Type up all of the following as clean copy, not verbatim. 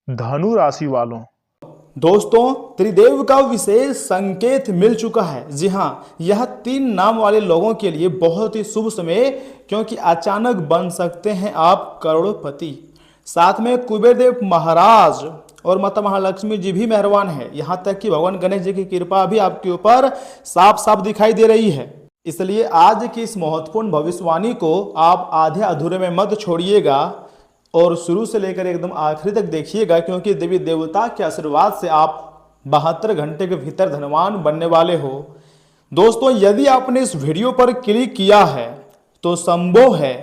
धनु राशि वालों, दोस्तों, त्रिदेव का विशेष संकेत मिल चुका है। जी हाँ, यह 3 नाम वाले लोगों के लिए बहुत ही शुभ समय, क्योंकि अचानक बन सकते हैं आप करोड़पति। साथ में कुबेर देव महाराज और माता महालक्ष्मी जी भी मेहरबान है। यहाँ तक कि भगवान गणेश जी की कृपा भी आपके ऊपर साफ साफ दिखाई दे रही है। इसलिए आज की इस महत्वपूर्ण भविष्यवाणी को आप आधे अधूरे में मत छोड़िएगा और शुरू से लेकर एकदम आखिरी तक देखिएगा, क्योंकि देवी देवता के आशीर्वाद से आप 72 घंटे के भीतर धनवान बनने वाले हो। दोस्तों, यदि आपने इस वीडियो पर क्लिक किया है तो संभव है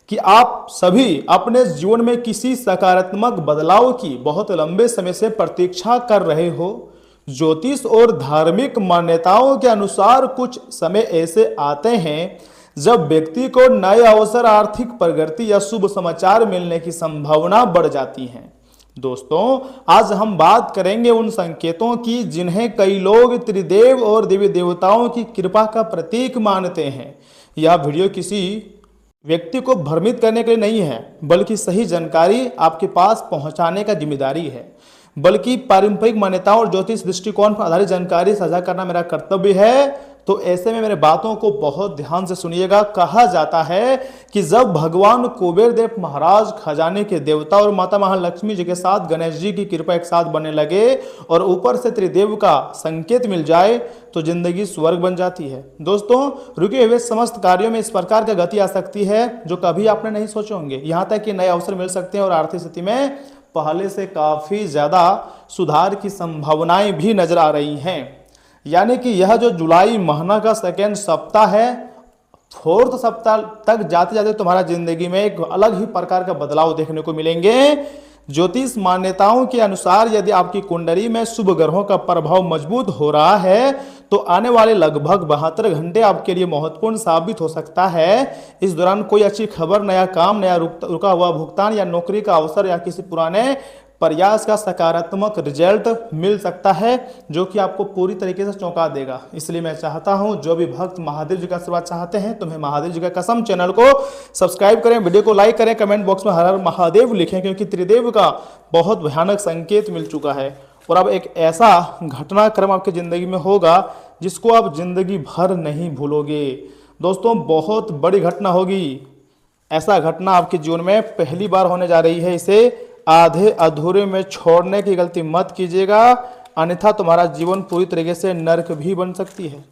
कि आप सभी अपने जीवन में किसी सकारात्मक बदलाव की बहुत लंबे समय से प्रतीक्षा कर रहे हो। ज्योतिष और धार्मिक मान्यताओं के अनुसार कुछ समय ऐसे आते हैं जब व्यक्ति को नए अवसर, आर्थिक प्रगति या शुभ समाचार मिलने की संभावना बढ़ जाती है। दोस्तों, आज हम बात करेंगे उन संकेतों की जिन्हें कई लोग त्रिदेव और देवी देवताओं की कृपा का प्रतीक मानते हैं। यह वीडियो किसी व्यक्ति को भ्रमित करने के लिए नहीं है, बल्कि सही जानकारी आपके पास पहुंचाने का जिम्मेदारी है। बल्कि पारंपरिक मान्यताओं और ज्योतिष दृष्टिकोण पर आधारित जानकारी साझा करना मेरा कर्तव्य है। तो ऐसे में मेरे बातों को बहुत ध्यान से सुनिएगा। कहा जाता है कि जब भगवान कुबेर देव महाराज, खजाने के देवता, और माता महालक्ष्मी जी के साथ गणेश जी की कृपा एक साथ बनने लगे और ऊपर से त्रिदेव का संकेत मिल जाए तो जिंदगी स्वर्ग बन जाती है। दोस्तों, रुके हुए समस्त कार्यों में इस प्रकार की गति आ सकती है जो कभी आपने नहीं सोचे होंगे। यहाँ तक कि नए अवसर मिल सकते हैं और आर्थिक स्थिति में पहले से काफी ज्यादा सुधार की संभावनाएं भी नजर आ रही हैं। यानी कि यह जो जुलाई महीना का सेकेंड सप्ताह है, 4th सप्ताह तक जाते जाते तुम्हारा जिंदगी में एक अलग ही प्रकार का बदलाव देखने को मिलेंगे। ज्योतिष मान्यताओं के अनुसार यदि आपकी कुंडली में शुभ ग्रहों का प्रभाव मजबूत हो रहा है तो आने वाले लगभग 72 घंटे आपके लिए महत्वपूर्ण साबित हो सकता है। इस दौरान कोई अच्छी खबर, नया काम, नया रुका हुआ भुगतान या नौकरी का अवसर या किसी पुराने प्रयास का सकारात्मक रिजल्ट मिल सकता है, जो कि आपको पूरी तरीके से चौंका देगा। इसलिए मैं चाहता हूं, जो भी भक्त महादेव जी का आशीर्वाद चाहते हैं, तुम्हें महादेव जी का कसम चैनल को सब्सक्राइब करें, वीडियो को लाइक करें, कमेंट बॉक्स में हर हर महादेव लिखें, क्योंकि त्रिदेव का बहुत भयानक संकेत मिल चुका है। और अब एक ऐसा घटनाक्रम आपकी जिंदगी में होगा जिसको आप जिंदगी भर नहीं भूलोगे। दोस्तों, बहुत बड़ी घटना होगी। ऐसा घटना आपके जीवन में पहली बार होने जा रही है। इसे आधे अधूरे में छोड़ने की गलती मत कीजिएगा, अन्यथा तुम्हारा जीवन पूरी तरीके से नरक भी बन सकती है।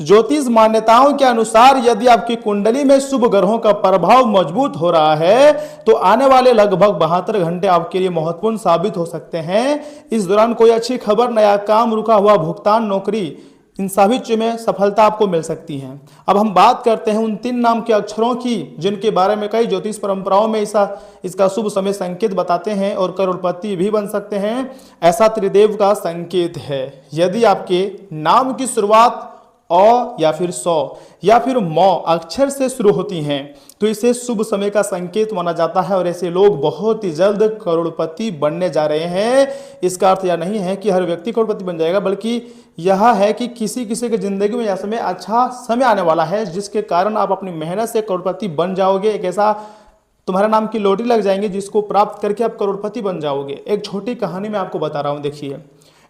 ज्योतिष मान्यताओं के अनुसार यदि आपकी कुंडली में शुभ ग्रहों का प्रभाव मजबूत हो रहा है तो आने वाले लगभग 72 घंटे आपके लिए महत्वपूर्ण साबित हो सकते हैं। इस दौरान कोई अच्छी खबर, नया काम, रुका हुआ भुगतान, नौकरी, इन सभी चीजों में सफलता आपको मिल सकती है। अब हम बात करते हैं उन 3 नाम के अक्षरों की जिनके बारे में कई ज्योतिष परंपराओं में इसका शुभ समय संकेत बताते हैं और करोड़पति भी बन सकते हैं। ऐसा त्रिदेव का संकेत है। यदि आपके नाम की शुरुआत अ या फिर सौ या फिर मौ अक्षर से शुरू होती हैं तो इसे शुभ समय का संकेत माना जाता है और ऐसे लोग बहुत ही जल्द करोड़पति बनने जा रहे हैं। इसका अर्थ यह नहीं है कि हर व्यक्ति करोड़पति बन जाएगा, बल्कि यह है कि किसी किसी की जिंदगी में यह समय अच्छा समय आने वाला है जिसके कारण आप अपनी मेहनत से करोड़पति बन जाओगे। एक ऐसा तुम्हारे नाम की लॉटरी लग जाएंगी जिसको प्राप्त करके आप करोड़पति बन जाओगे। एक छोटी कहानी मैं आपको बता रहा हूँ। देखिए,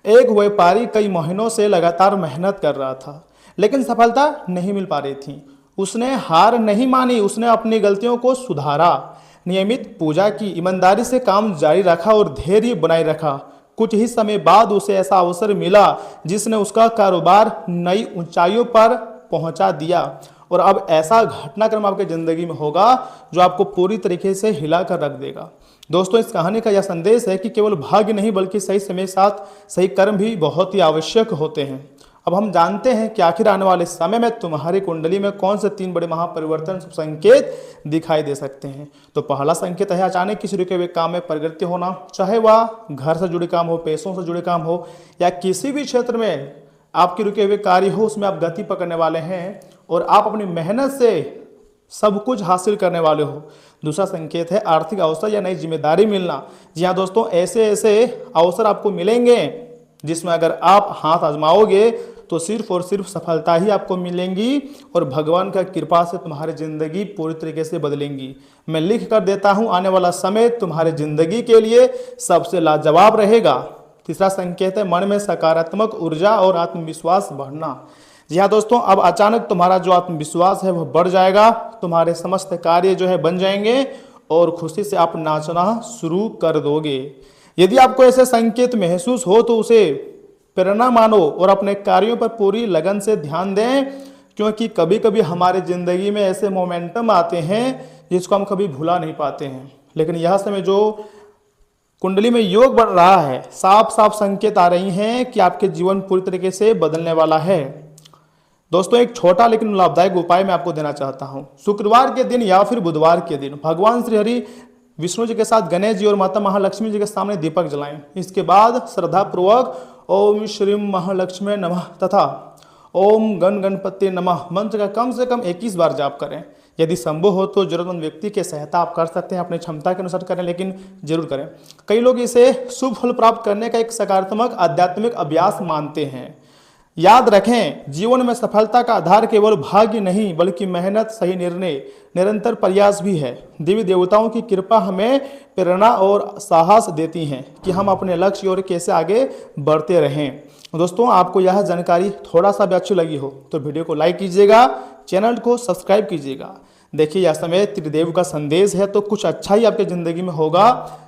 एक व्यापारी कई महीनों से लगातार मेहनत कर रहा था, लेकिन सफलता नहीं मिल पा रही थी। उसने हार नहीं मानी, उसने अपनी गलतियों को सुधारा, नियमित पूजा की, ईमानदारी से काम जारी रखा और धैर्य बनाए रखा। कुछ ही समय बाद उसे ऐसा अवसर मिला जिसने उसका कारोबार नई ऊंचाइयों पर पहुंचा दिया। और अब ऐसा घटनाक्रम आपकी जिंदगी में होगा जो आपको पूरी तरीके से हिला कर रख देगा। दोस्तों, इस कहानी का यह संदेश है कि केवल भाग्य नहीं बल्कि सही समय साथ सही कर्म भी बहुत ही आवश्यक होते हैं। अब हम जानते हैं कि आखिर आने वाले समय में तुम्हारी कुंडली में कौन से 3 बड़े महापरिवर्तन संकेत दिखाई दे सकते हैं। तो पहला संकेत है अचानक किसी रुके हुए काम में प्रगति होना, चाहे वह घर से जुड़े काम हो, पैसों से जुड़े काम हो या किसी भी क्षेत्र में आपके रुके हुए कार्य हो, उसमें आप गति पकड़ने वाले हैं और आप अपनी मेहनत से सब कुछ हासिल करने वाले हो। दूसरा संकेत है आर्थिक अवसर या नई जिम्मेदारी मिलना। जी हाँ दोस्तों, ऐसे ऐसे अवसर आपको मिलेंगे जिसमें अगर आप हाथ आजमाओगे तो सिर्फ और सिर्फ सफलता ही आपको मिलेंगी और भगवान का कृपा से तुम्हारी ज़िंदगी पूरी तरीके से बदलेंगी। मैं लिख कर देता हूँ, आने वाला समय तुम्हारी ज़िंदगी के लिए सबसे लाजवाब रहेगा। तीसरा संकेत है मन में सकारात्मक ऊर्जा और आत्मविश्वास बढ़ना। जी हाँ दोस्तों, अब अचानक तुम्हारा जो आत्मविश्वास है वह बढ़ जाएगा, तुम्हारे समस्त कार्य जो है बन जाएंगे और खुशी से आप नाचना शुरू कर दोगे। यदि आपको ऐसे संकेत महसूस हो तो उसे प्रेरणा मानो और अपने कार्यों पर पूरी लगन से ध्यान दें, क्योंकि कभी कभी हमारे ज़िंदगी में ऐसे मोमेंटम आते हैं जिसको हम कभी भुला नहीं पाते हैं। लेकिन यह समय जो कुंडली में योग बढ़ रहा है, साफ साफ संकेत आ रही हैं कि आपके जीवन पूरी तरीके से बदलने वाला है। दोस्तों, एक छोटा लेकिन लाभदायक उपाय मैं आपको देना चाहता हूं। शुक्रवार के दिन या फिर बुधवार के दिन भगवान श्री हरि विष्णु जी के साथ गणेश जी और माता महालक्ष्मी जी के सामने दीपक जलाएं। इसके बाद श्रद्धा पूर्वक ओम श्री महालक्ष्मी नमः तथा ओम गण गणपति नमः मंत्र का कम से कम 21 बार जाप करें। यदि संभव हो तो जरूरतमंद व्यक्ति की सहायता आप कर सकते हैं, अपनी क्षमता के अनुसार करें, लेकिन जरूर करें। कई लोग इसे शुभ फल प्राप्त करने का एक सकारात्मक आध्यात्मिक अभ्यास मानते हैं। याद रखें, जीवन में सफलता का आधार केवल भाग्य नहीं बल्कि मेहनत, सही निर्णय, निरंतर प्रयास भी है। देवी देवताओं की कृपा हमें प्रेरणा और साहस देती हैं कि हम अपने लक्ष्य की ओर कैसे आगे बढ़ते रहें। दोस्तों, आपको यह जानकारी थोड़ा सा भी अच्छी लगी हो तो वीडियो को लाइक कीजिएगा, चैनल को सब्सक्राइब कीजिएगा। देखिए, यह समय त्रिदेव का संदेश है तो कुछ अच्छा ही आपकी ज़िंदगी में होगा,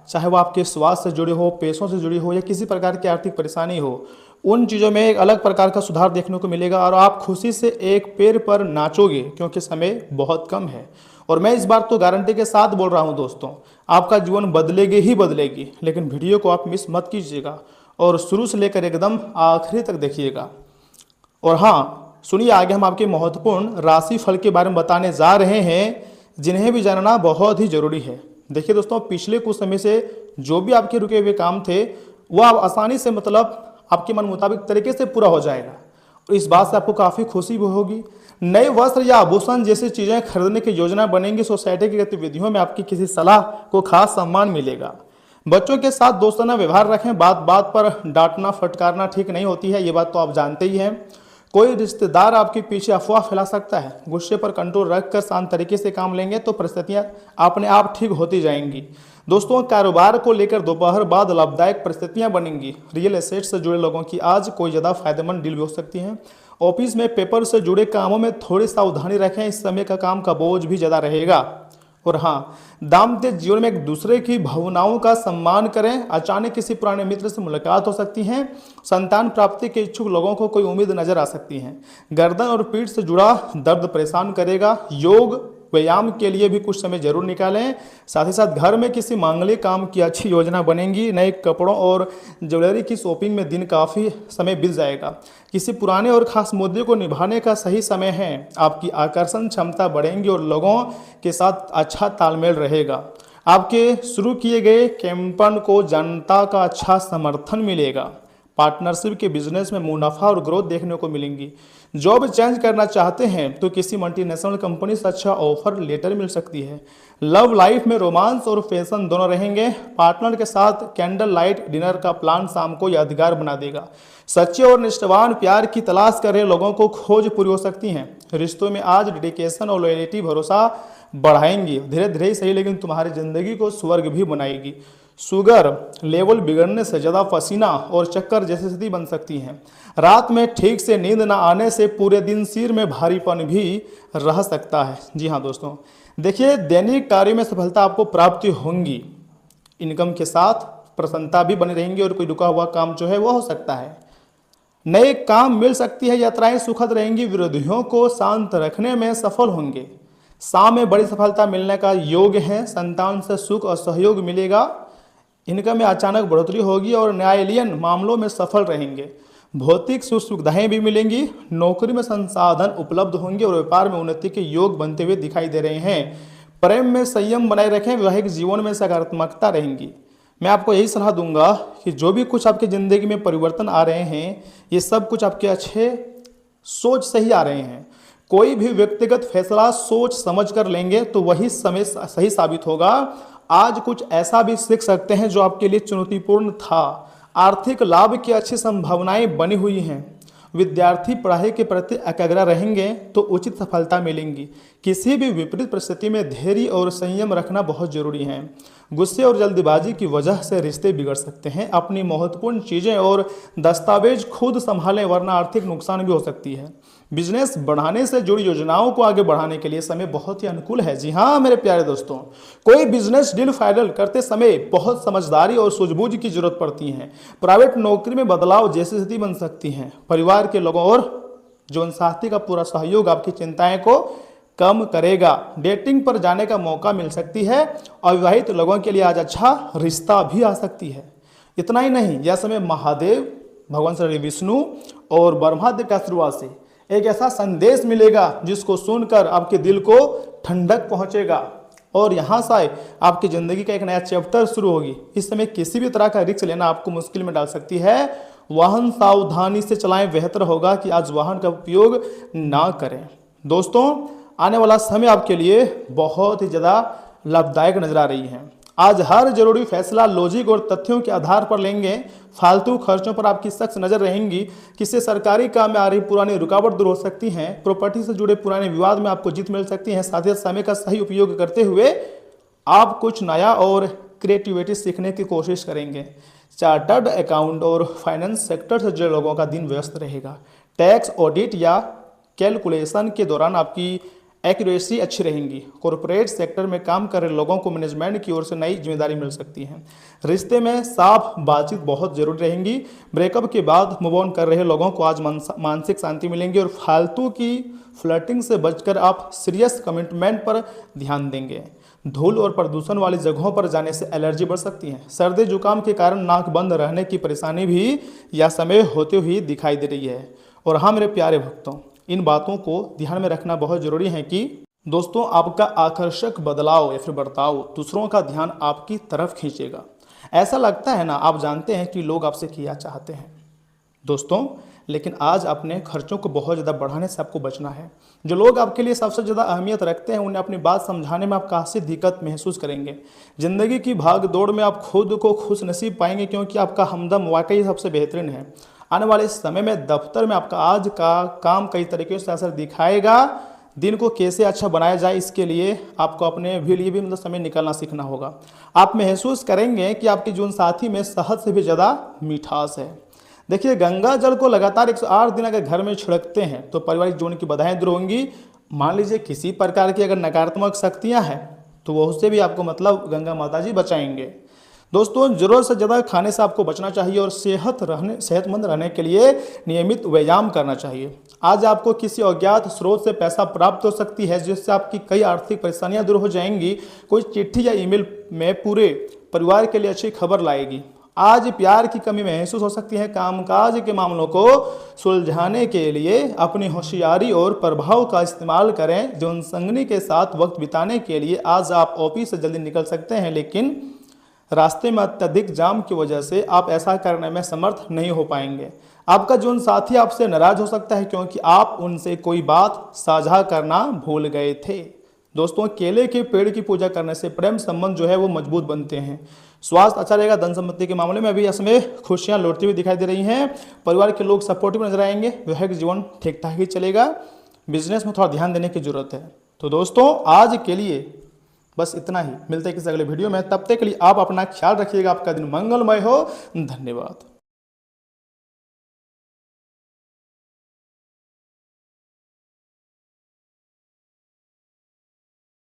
चाहे वो आपके स्वास्थ्य से जुड़े हो, पैसों से जुड़ी हो या किसी प्रकार की आर्थिक परेशानी हो। उन चीज़ों में एक अलग प्रकार का सुधार देखने को मिलेगा और आप खुशी से एक पैर पर नाचोगे, क्योंकि समय बहुत कम है। और मैं इस बार तो गारंटी के साथ बोल रहा हूं दोस्तों, आपका जीवन बदलेगी ही बदलेगी। लेकिन वीडियो को आप मिस मत कीजिएगा और शुरू से लेकर एकदम आखिरी तक देखिएगा। और हाँ, सुनिए, आगे हम आपके महत्वपूर्ण राशि फल के बारे में बताने जा रहे हैं, जिन्हें भी जानना बहुत ही जरूरी है। देखिए दोस्तों, पिछले कुछ समय से जो भी आपके रुके हुए काम थे वह आप आसानी से आपके मन मुताबिक तरीके से पूरा हो जाएगा और इस बात से आपको काफ़ी खुशी भी होगी। नए वस्त्र या आभूषण जैसी चीज़ें खरीदने की योजना बनेंगी। सोसाइटी की गतिविधियों में आपकी किसी सलाह को खास सम्मान मिलेगा। बच्चों के साथ दोस्ताना व्यवहार रखें, बात बात पर डांटना फटकारना ठीक नहीं होती है, ये बात तो आप जानते ही हैं। कोई रिश्तेदार आपके पीछे अफवाह फैला सकता है। गुस्से पर कंट्रोल रखकर शांत तरीके से काम लेंगे तो परिस्थितियां अपने आप ठीक होती जाएंगी। दोस्तों, कारोबार को लेकर दोपहर बाद लाभदायक परिस्थितियां बनेंगी। रियल एस्टेट से जुड़े लोगों की आज कोई ज़्यादा फायदेमंद डील भी हो सकती है। ऑफिस में पेपर से जुड़े कामों में थोड़ी सावधानी रखें, इस समय का काम का बोझ भी ज़्यादा रहेगा। और हाँ, दाम्पत्य जीवन में एक दूसरे की भावनाओं का सम्मान करें। अचानक किसी पुराने मित्र से मुलाकात हो सकती है। संतान प्राप्ति के इच्छुक लोगों को कोई उम्मीद नजर आ सकती है। गर्दन और पीठ से जुड़ा दर्द परेशान करेगा। योग व्यायाम के लिए भी कुछ समय जरूर निकालें। साथ ही साथ घर में किसी मांगलिक काम की अच्छी योजना बनेगी। नए कपड़ों और ज्वेलरी की शॉपिंग में दिन काफ़ी समय बीत जाएगा। किसी पुराने और खास मुद्दे को निभाने का सही समय है। आपकी आकर्षण क्षमता बढ़ेंगी और लोगों के साथ अच्छा तालमेल रहेगा। आपके शुरू किए गए कैंपेन को जनता का अच्छा समर्थन मिलेगा। पार्टनरशिप के बिजनेस में मुनाफा और ग्रोथ देखने को मिलेंगी। जॉब चेंज करना चाहते हैं तो किसी मल्टीनेशनल कंपनी से अच्छा ऑफर लेटर मिल सकती है। लव लाइफ में रोमांस और फैशन दोनों रहेंगे। पार्टनर के साथ कैंडल लाइट डिनर का प्लान शाम को यादगार बना देगा। सच्चे और निष्ठावान प्यार की तलाश कर रहे लोगों को खोज पूरी हो सकती है। रिश्तों में आज डेडिकेशन और लॉयल्टी भरोसा बढ़ाएंगी। धीरे धीरे ही सही, लेकिन तुम्हारी जिंदगी को स्वर्ग भी बनाएगी। शुगर लेवल बिगड़ने से ज़्यादा पसीना और चक्कर जैसी स्थिति बन सकती है। रात में ठीक से नींद न आने से पूरे दिन सिर में भारीपन भी रह सकता है। जी हाँ दोस्तों, देखिए, दैनिक कार्य में सफलता आपको प्राप्ति होंगी। इनकम के साथ प्रसन्नता भी बनी रहेंगी और कोई रुका हुआ काम जो है वो हो सकता है। नए काम मिल सकती है। यात्राएं सुखद रहेंगी। विरोधियों को शांत रखने में सफल होंगे। शाम में बड़ी सफलता मिलने का योग है। संतान से सुख और सहयोग मिलेगा। इनकम में अचानक बढ़ोतरी होगी और न्यायालयीन मामलों में सफल रहेंगे। भौतिक सुख सुविधाएं भी मिलेंगी। नौकरी में संसाधन उपलब्ध होंगे और व्यापार में उन्नति के योग बनते हुए दिखाई दे रहे हैं। प्रेम में संयम बनाए रखें। वैवाहिक जीवन में सकारात्मकता रहेंगी। मैं आपको यही सलाह दूंगा कि जो भी कुछ आपकी ज़िंदगी में परिवर्तन आ रहे हैं, ये सब कुछ आपके अच्छे सोच से ही आ रहे हैं। कोई भी व्यक्तिगत फैसला सोच समझ कर लेंगे तो वही समय सही साबित होगा। आज कुछ ऐसा भी सीख सकते हैं जो आपके लिए चुनौतीपूर्ण था। आर्थिक लाभ की अच्छी संभावनाएं बनी हुई हैं विद्यार्थी पढ़ाई के प्रति एकाग्र रहेंगे तो उचित सफलता मिलेंगी। किसी भी विपरीत परिस्थिति में धैर्य और संयम रखना बहुत जरूरी है। गुस्से और जल्दबाजी की वजह से रिश्ते बिगड़ सकते हैं। अपनी महत्वपूर्ण चीज़ें और दस्तावेज खुद संभालें वरना आर्थिक नुकसान भी हो सकती है। बिजनेस बढ़ाने से जुड़ी योजनाओं को आगे बढ़ाने के लिए समय बहुत ही अनुकूल है। जी हाँ मेरे प्यारे दोस्तों, कोई बिजनेस डील फाइनल करते समय बहुत समझदारी और सूझबूझ की जरूरत पड़ती है। प्राइवेट नौकरी में बदलाव जैसी स्थिति बन सकती है। परिवार के लोगों और जीवनसाथी का पूरा सहयोग आपकी चिंताएं को कम करेगा। डेटिंग पर जाने का मौका मिल सकती है। अविवाहित लोगों के लिए आज अच्छा रिश्ता भी आ सकती है। इतना ही नहीं, यह समय महादेव, भगवान श्री विष्णु और ब्रह्मादेव के आशीर्वाद से एक ऐसा संदेश मिलेगा जिसको सुनकर आपके दिल को ठंडक पहुंचेगा और यहाँ से आपकी ज़िंदगी का एक नया चैप्टर शुरू होगी। इस समय किसी भी तरह का रिस्क लेना आपको मुश्किल में डाल सकती है। वाहन सावधानी से चलाएं, बेहतर होगा कि आज वाहन का उपयोग ना करें। दोस्तों, आने वाला समय आपके लिए बहुत ही ज़्यादा लाभदायक नजर आ रही है। आज हर जरूरी फैसला लॉजिक और तथ्यों के आधार पर लेंगे। फालतू खर्चों पर आपकी सख्त नजर रहेंगी। किसी सरकारी काम में आ रही पुरानी रुकावट दूर हो सकती हैं। प्रॉपर्टी से जुड़े पुराने विवाद में आपको जीत मिल सकती है। साथ ही समय का सही उपयोग करते हुए आप कुछ नया और क्रिएटिविटी सीखने की कोशिश करेंगे। चार्टर्ड अकाउंट और फाइनेंस सेक्टर से जुड़े लोगों का दिन व्यस्त रहेगा। टैक्स ऑडिट या कैलकुलेशन के दौरान आपकी एक्यूरेसी अच्छी रहेंगी। कॉर्पोरेट सेक्टर में काम कर रहे लोगों को मैनेजमेंट की ओर से नई जिम्मेदारी मिल सकती है। रिश्ते में साफ बातचीत बहुत जरूरी रहेंगी। ब्रेकअप के बाद मूव ऑन कर रहे लोगों को आज मानसिक शांति मिलेंगी और फालतू की फ्लर्टिंग से बचकर आप सीरियस कमिटमेंट पर ध्यान देंगे। धूल और प्रदूषण वाली जगहों पर जाने से एलर्जी बढ़ सकती है। सर्दी जुकाम के कारण नाक बंद रहने की परेशानी भी यह समय होते हुए दिखाई दे रही है। और हाँ मेरे प्यारे भक्तों, इन बातों को ध्यान में रखना बहुत जरूरी है कि दोस्तों आपका आकर्षक बदलाव या फिर बर्ताव दूसरों का ध्यान आपकी तरफ खींचेगा। ऐसा लगता है ना, आप जानते हैं कि लोग आपसे क्या चाहते हैं दोस्तों, लेकिन आज अपने खर्चों को बहुत ज़्यादा बढ़ाने से आपको बचना है। जो लोग आपके लिए सबसे ज़्यादा अहमियत रखते हैं उन्हें अपनी बात समझाने में आप काफ़ी दिक्कत महसूस करेंगे। जिंदगी की भाग दौड़ में आप खुद को खुश नसीब पाएंगे क्योंकि आपका हमदम वाकई सबसे बेहतरीन है। आने वाले समय में दफ्तर में आपका आज का काम कई तरीके से असर दिखाएगा। दिन को कैसे अच्छा बनाया जाए इसके लिए आपको अपने भी लिए भी मतलब समय निकालना सीखना होगा। आप महसूस करेंगे कि आपके जीवन साथी में शहद से भी ज़्यादा मिठास है। देखिए, गंगा जल को लगातार 108 दिन अगर घर में छिड़कते हैं तो पारिवारिक जीवन की बाधाएं दूर होंगी। मान लीजिए किसी प्रकार की अगर नकारात्मक शक्तियाँ हैं तो वो उससे भी आपको मतलब गंगा माता जी बचाएंगे। दोस्तों, जरूरत से ज़्यादा खाने से आपको बचना चाहिए और सेहतमंद रहने के लिए नियमित व्यायाम करना चाहिए। आज आपको किसी अज्ञात स्रोत से पैसा प्राप्त हो सकती है जिससे आपकी कई आर्थिक परेशानियां दूर हो जाएंगी। कोई चिट्ठी या ईमेल में पूरे परिवार के लिए अच्छी खबर लाएगी। आज प्यार की कमी महसूस हो सकती है। कामकाज के मामलों को सुलझाने के लिए अपनी होशियारी और प्रभाव का इस्तेमाल करें। जीवन संगनी के साथ वक्त बिताने के लिए आज आप ऑफिस से जल्दी निकल सकते हैं, लेकिन रास्ते में अत्यधिक जाम की वजह से आप ऐसा करने में समर्थ नहीं हो पाएंगे। आपका जीवन साथी आपसे नाराज हो सकता है क्योंकि आप उनसे कोई बात साझा करना भूल गए थे। दोस्तों, केले के पेड़ की पूजा करने से प्रेम संबंध जो है वो मजबूत बनते हैं। स्वास्थ्य अच्छा रहेगा। धन संपत्ति के मामले में अभी इसमें खुशियां लौटती हुई दिखाई दे रही हैं। परिवार के लोग सपोर्टिव नजर आएंगे। वैवाहिक जीवन ठीक ठाक ही चलेगा। बिजनेस में थोड़ा ध्यान देने की जरूरत है। तो दोस्तों, आज के लिए बस इतना ही। मिलते हैं किसी अगले वीडियो में। तब तक के लिए आप अपना ख्याल रखिएगा। आपका दिन मंगलमय हो। धन्यवाद।